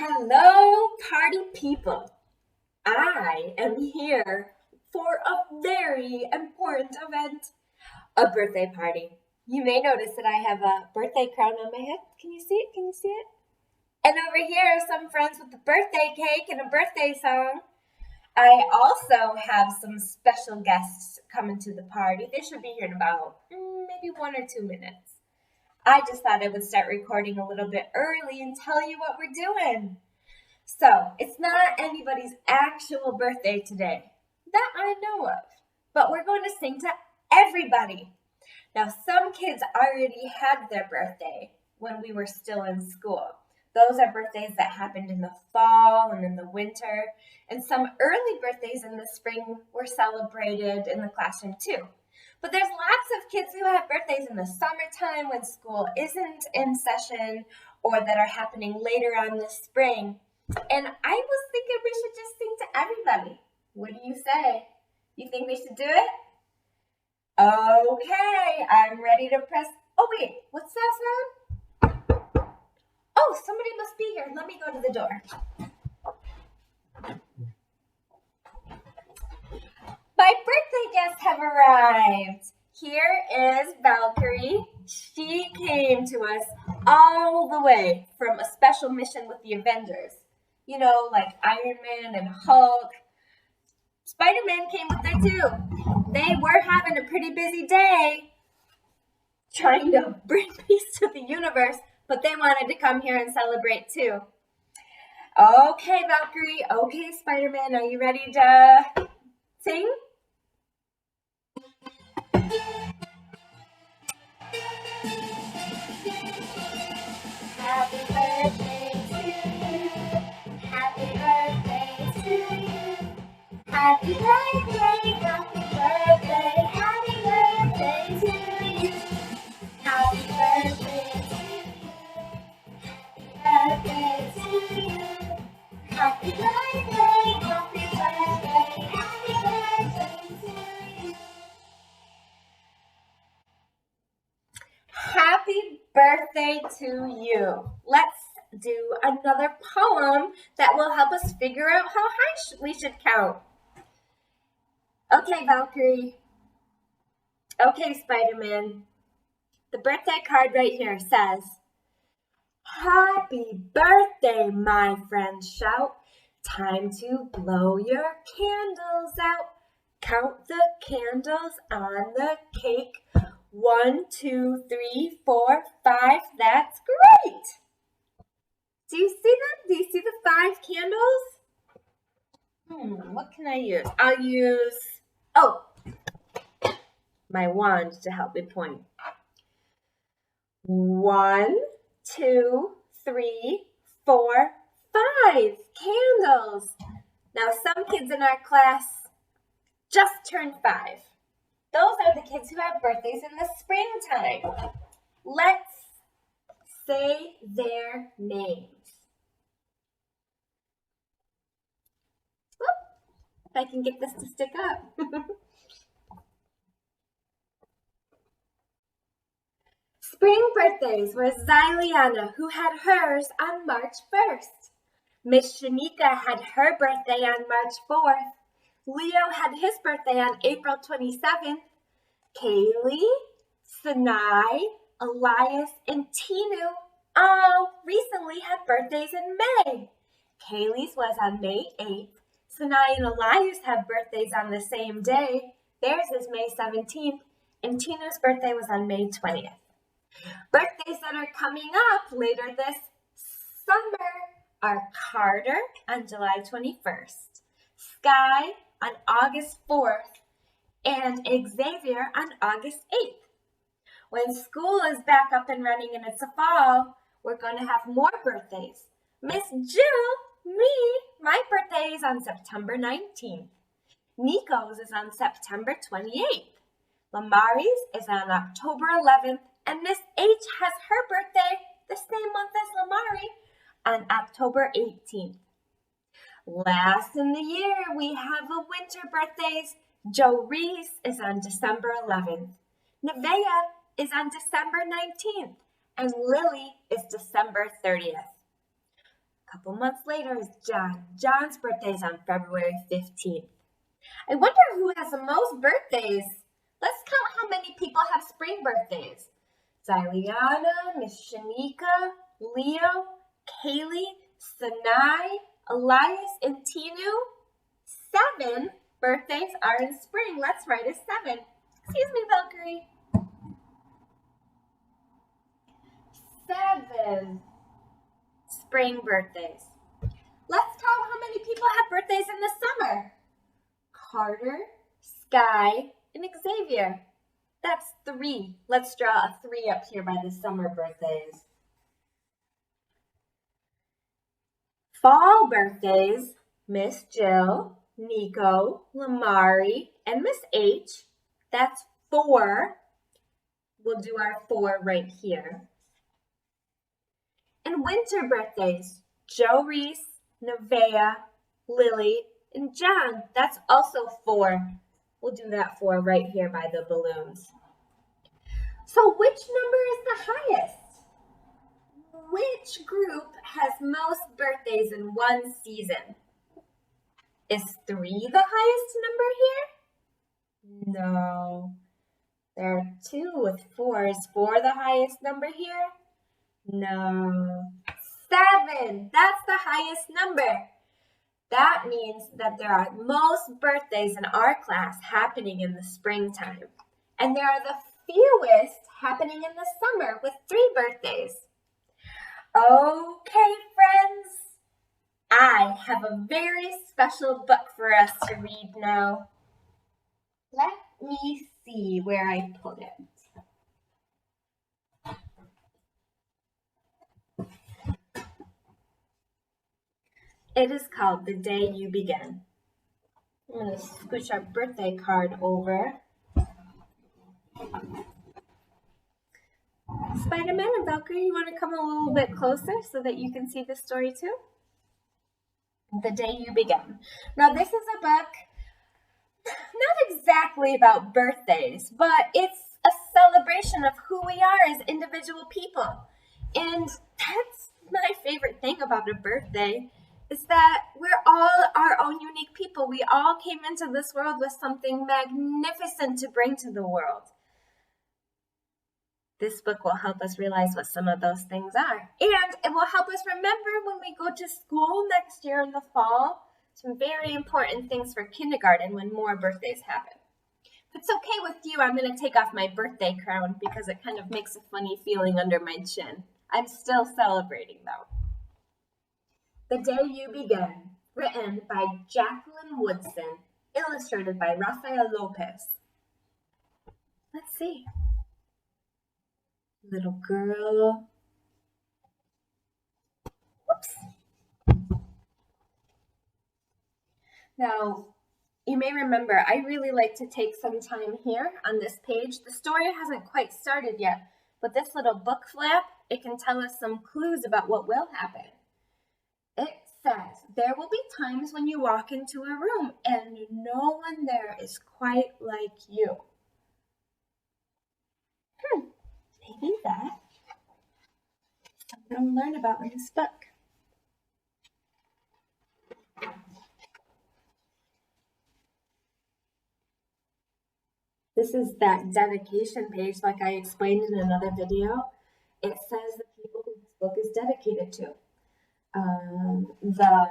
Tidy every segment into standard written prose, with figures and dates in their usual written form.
Hello, party people. I am here for a very important event, a birthday party. You may notice that I have a birthday crown on my head. Can you see it? Can you see it? And over here are some friends with a birthday cake and a birthday song. I also have some special guests coming to the party. They should be here in about maybe 1 or 2 minutes. I just thought I would start recording a little bit early and tell you what we're doing. So, it's not anybody's actual birthday today, that I know of, but we're going to sing to everybody. Now, some kids already had their birthday when we were still in school. Those are birthdays that happened in the fall and in the winter, and some early birthdays in the spring were celebrated in the classroom too. But there's lots of kids who have birthdays in the summertime when school isn't in session or that are happening later on this spring. And I was thinking we should just sing to everybody. What do you say? You think we should do it? Okay, I'm ready to press. Oh, wait, what's that sound? Oh, somebody must be here. Let me go to the door. My birthday guests have arrived. Here is Valkyrie. She came to us all the way from a special mission with the Avengers. You know, like Iron Man and Hulk. Spider-Man came with her too. They were having a pretty busy day trying to bring peace to the universe, but they wanted to come here and celebrate too. Okay, Valkyrie. Okay, Spider-Man, are you ready to sing? Happy birthday to you. Happy birthday to you. Happy birthday, happy birthday, happy birthday to you. Happy birthday to you. Happy birthday to you. Happy birthday, happy birthday, happy birthday to you. Happy birthday to you. Let's do another poem that will help us figure out how high we should count. Okay, Valkyrie. Okay, Spider-Man. The birthday card right here says, Happy birthday, my friends shout. Time to blow your candles out. Count the candles on the cake. 1, 2, 3, 4, 5. That's great. Do you see them? Do you see the 5 candles? What can I use? I'll use, my wand to help me point. 1, 2, 3, 4, 5 candles. Now, some kids in our class just turned 5. Those are the kids who have birthdays in the springtime. Let's say their names. If I can get this to stick up. Spring birthdays were Zyliana, who had hers on March 1st. Miss Shanika had her birthday on March 4th. Leo had his birthday on April 27th. Kaylee, Sinai, Elias, and Tinu all recently had birthdays in May. Kaylee's was on May 8th. Sinai and Elias have birthdays on the same day. Theirs is May 17th, and Tinu's birthday was on May 20th. Birthdays that are coming up later this summer are Carter on July 21st, Sky on August 4th, and Xavier on August 8th. When school is back up and running and it's a fall, we're going to have more birthdays. Miss Jill, my birthday is on September 19th. Nico's is on September 28th. Lamari's is on October 11th, and Miss H has her birthday the same month as Lamari on October 18th. Last in the year, we have the winter birthdays. Joe Reese is on December 11th. Nevaeh is on December 19th, and Lily is December 30th. couple months later is John. John's birthday is on February 15th. I wonder who has the most birthdays. Let's count how many people have spring birthdays. Zyliana, Miss Shanika, Leo, Kaylee, Sanai, Elias, and Tinu. 7 birthdays are in spring. Let's write a 7. Excuse me, Valkyrie. 7 spring birthdays. Let's count how many people have birthdays in the summer. Carter, Sky, and Xavier. That's 3. Let's draw a 3 up here by the summer birthdays. Fall birthdays, Miss Jill, Nico, Lamari, and Miss H. That's 4. We'll do our 4 right here. And winter birthdays, Joe Reese, Nevaeh, Lily, and John. That's also 4. We'll do that 4 right here by the balloons. So which number is the highest? Which group has most birthdays in one season? Is 3 the highest number here? No. There are 2 with 4. Is 4 the highest number here? No. 7. That's the highest number. That means that there are most birthdays in our class happening in the springtime. And there are the fewest happening in the summer with 3 birthdays. Okay, friends. I have a very special book for us to read now. Let me see where I put it. It is called The Day You Begin. I'm going to scooch our birthday card over. Spider-Man and Valkyrie, you want to come a little bit closer so that you can see the story too? The Day You Begin. Now this is a book not exactly about birthdays, but it's a celebration of who we are as individual people. And that's my favorite thing about a birthday, is that we're all our own unique people. We all came into this world with something magnificent to bring to the world. This book will help us realize what some of those things are. And it will help us remember when we go to school next year in the fall, some very important things for kindergarten when more birthdays happen. If it's okay with you, I'm going to take off my birthday crown because it kind of makes a funny feeling under my chin. I'm still celebrating though. The Day You Begin, written by Jacqueline Woodson, illustrated by Rafael Lopez. Let's see. Little girl. Whoops. Now, you may remember, I really like to take some time here on this page. The story hasn't quite started yet, but this little book flap, it can tell us some clues about what will happen. It says, there will be times when you walk into a room and no one there is quite like you. Maybe that's something to learn about in this book. This is that dedication page like I explained in another video. It says the people who this book is dedicated to. The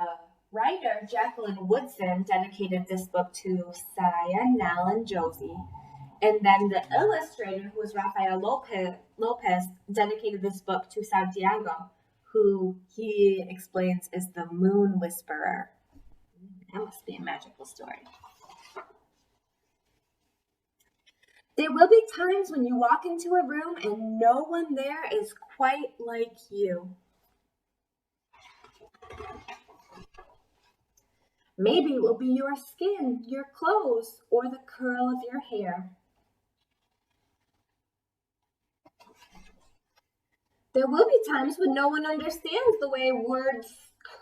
writer, Jacqueline Woodson, dedicated this book to Saya, Nell, and Josie. And then the illustrator, who was Rafael Lopez, dedicated this book to Santiago, who he explains is the moon whisperer. That must be a magical story. There will be times when you walk into a room and no one there is quite like you. Maybe it will be your skin, your clothes, or the curl of your hair. There will be times when no one understands the way words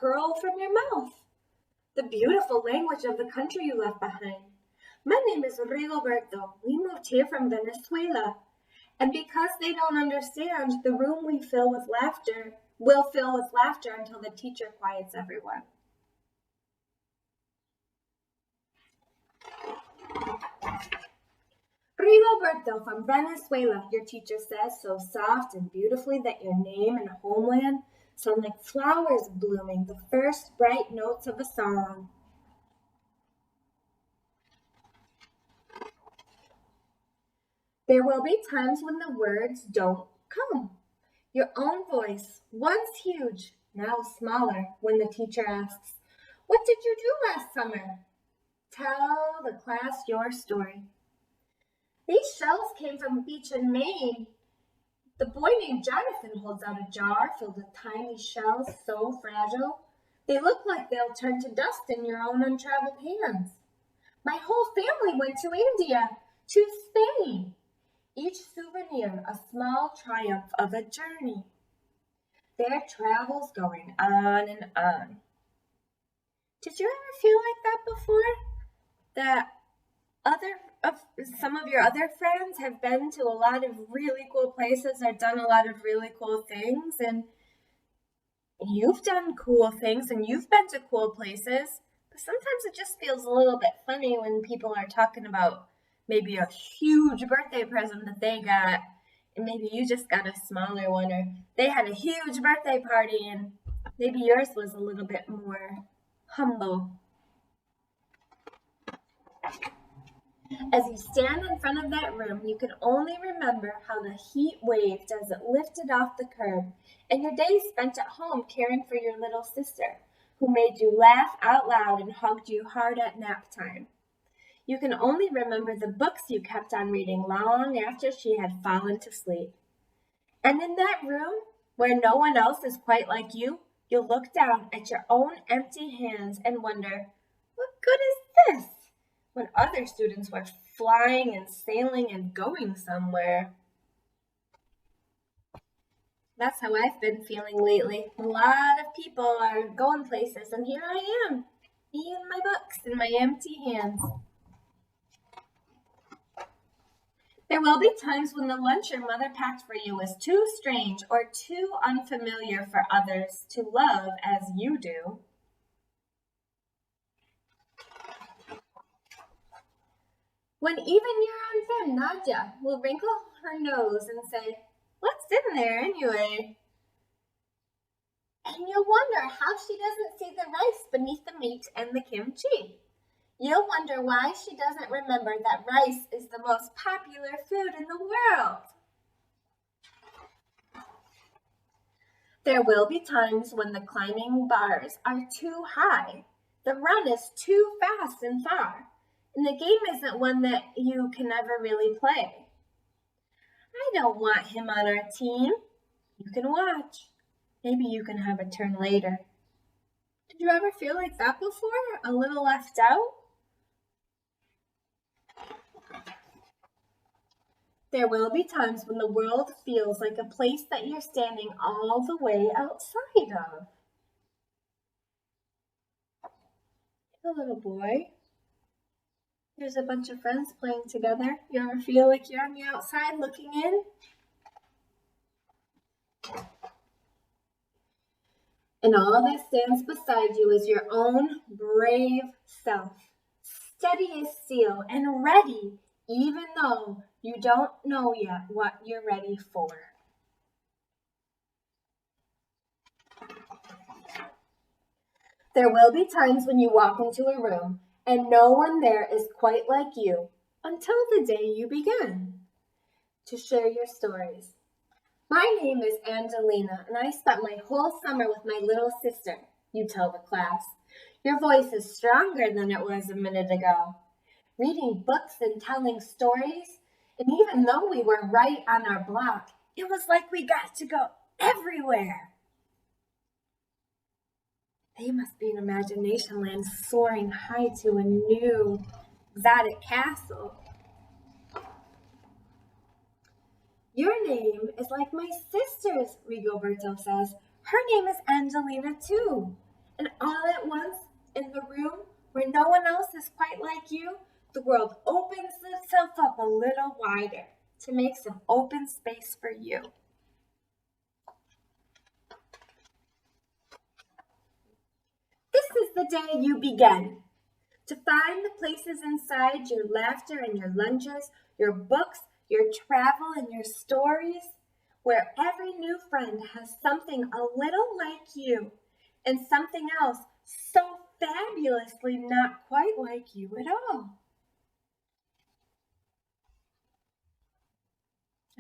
curl from your mouth, the beautiful language of the country you left behind. My name is Rigoberto. We moved here from Venezuela. And because they don't understand, the room we fill with laughter, will fill with laughter until the teacher quiets everyone. Rigoberto from Venezuela, your teacher says, so soft and beautifully that your name and homeland sound like flowers blooming, the first bright notes of a song. There will be times when the words don't come. Your own voice, once huge, now smaller, when the teacher asks, "What did you do last summer?" Tell the class your story. These shells came from a beach in Maine. The boy named Jonathan holds out a jar filled with tiny shells so fragile, they look like they'll turn to dust in your own untraveled hands. My whole family went to India, to Spain. Each souvenir a small triumph of a journey. Their travels going on and on. Did you ever feel like that before? That some of your other friends have been to a lot of really cool places or done a lot of really cool things, and you've done cool things and you've been to cool places, but sometimes it just feels a little bit funny when people are talking about maybe a huge birthday present that they got, and maybe you just got a smaller one, or they had a huge birthday party and maybe yours was a little bit more humble. As you stand in front of that room, you can only remember how the heat waved as it lifted off the curb, and your days spent at home caring for your little sister, who made you laugh out loud and hugged you hard at nap time. You can only remember the books you kept on reading long after she had fallen to sleep. And in that room, where no one else is quite like you, you'll look down at your own empty hands and wonder, what good is this? When other students were flying and sailing and going somewhere. That's how I've been feeling lately. A lot of people are going places, and here I am, me and my books and my empty hands. There will be times when the lunch your mother packed for you is too strange or too unfamiliar for others to love as you do. When even your own friend Nadia will wrinkle her nose and say, "What's in there anyway?" And you'll wonder how she doesn't see the rice beneath the meat and the kimchi. You'll wonder why she doesn't remember that rice is the most popular food in the world. There will be times when the climbing bars are too high, the run is too fast and far, and the game isn't one that you can ever really play. I don't want him on our team. You can watch. Maybe you can have a turn later. Did you ever feel like that before? A little left out? There will be times when the world feels like a place that you're standing all the way outside of. Hey, little boy. There's a bunch of friends playing together. You ever feel like you're on the outside looking in? And all that stands beside you is your own brave self, steady as steel and ready, even though you don't know yet what you're ready for. There will be times when you walk into a room and no one there is quite like you until the day you begin to share your stories. My name is Angelina, and I spent my whole summer with my little sister, you tell the class. Your voice is stronger than it was a minute ago. Reading books and telling stories, and even though we were right on our block, it was like we got to go everywhere. They must be in imagination land soaring high to a new exotic castle. Your name is like my sister's, Rigoberto says. Her name is Angelina too. And all at once, in the room where no one else is quite like you, the world opens itself up a little wider to make some open space for you. the day you begin. To find the places inside your laughter and your lunches, your books, your travel and your stories, where every new friend has something a little like you and something else so fabulously not quite like you at all.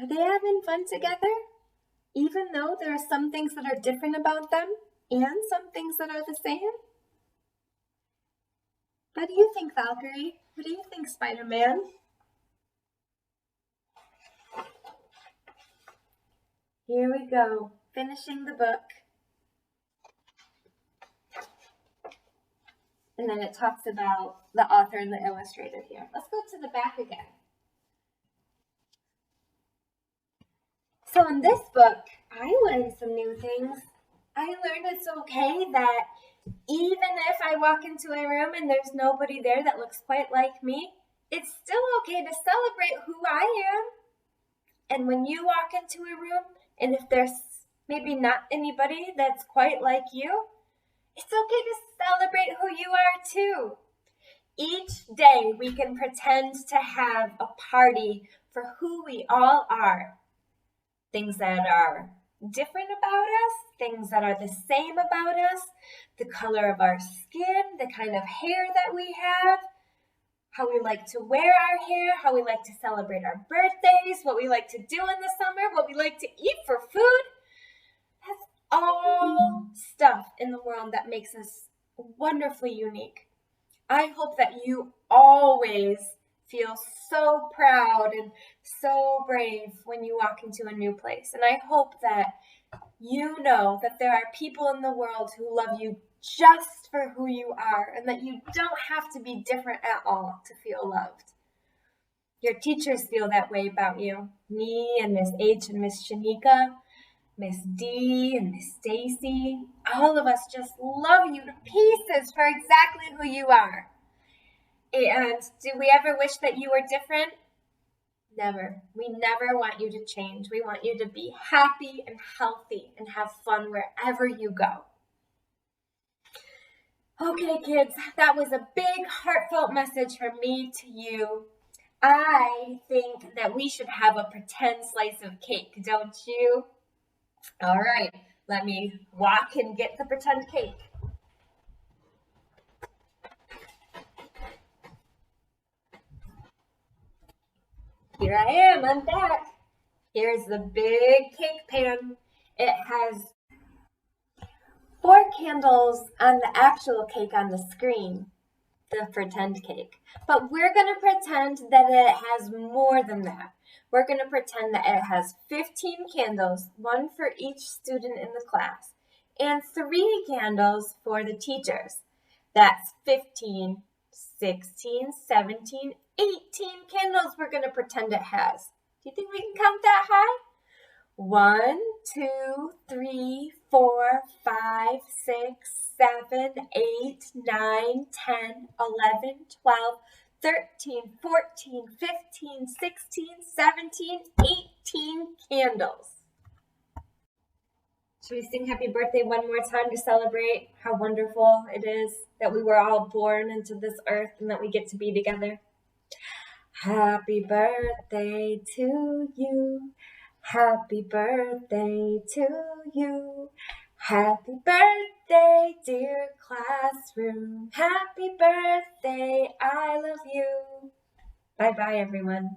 Are they having fun together? Even though there are some things that are different about them and some things that are the same? What do you think, Valkyrie? What do you think, Spider-Man? Here we go, finishing the book. And then it talks about the author and the illustrator here. Let's go to the back again. So in this book, I learned some new things. I learned it's okay that even if I walk into a room and there's nobody there that looks quite like me, it's still okay to celebrate who I am. And when you walk into a room, and if there's maybe not anybody that's quite like you, it's okay to celebrate who you are too. Each day we can pretend to have a party for who we all are. Things that are different about us, things that are the same about us, the color of our skin, the kind of hair that we have, how we like to wear our hair, how we like to celebrate our birthdays, what we like to do in the summer, what we like to eat for food. That's all stuff in the world that makes us wonderfully unique. I hope that you always feel so proud and so brave when you walk into a new place. And I hope that you know that there are people in the world who love you just for who you are and that you don't have to be different at all to feel loved. Your teachers feel that way about you. Me and Miss H and Miss Shanika, Miss D and Miss Stacy, all of us just love you to pieces for exactly who you are. And do we ever wish that you were different? Never. We never want you to change. We want you to be happy and healthy and have fun wherever you go. Okay, kids, that was a big, heartfelt message from me to you. I think that we should have a pretend slice of cake, don't you? All right, let me walk and get the pretend cake. Here I am, I'm back. Here's the big cake pan. It has 4 candles on the actual cake on the screen, the pretend cake. But we're going to pretend that it has more than that. We're going to pretend that it has 15 candles, 1 for each student in the class, and 3 candles for the teachers. That's 15, 16, 17, 18 candles we're going to pretend it has. Do you think we can count that high? 1, 2, 3, 4, 5, 6, 7, 8, 9, 10, 11, 12, 13, 14, 15, 16, 17, 18 candles. Should we sing happy birthday one more time to celebrate how wonderful it is that we were all born into this earth and that we get to be together? Happy birthday to you. Happy birthday to you. Happy birthday, dear classroom. Happy birthday, I love you. Bye-bye, everyone.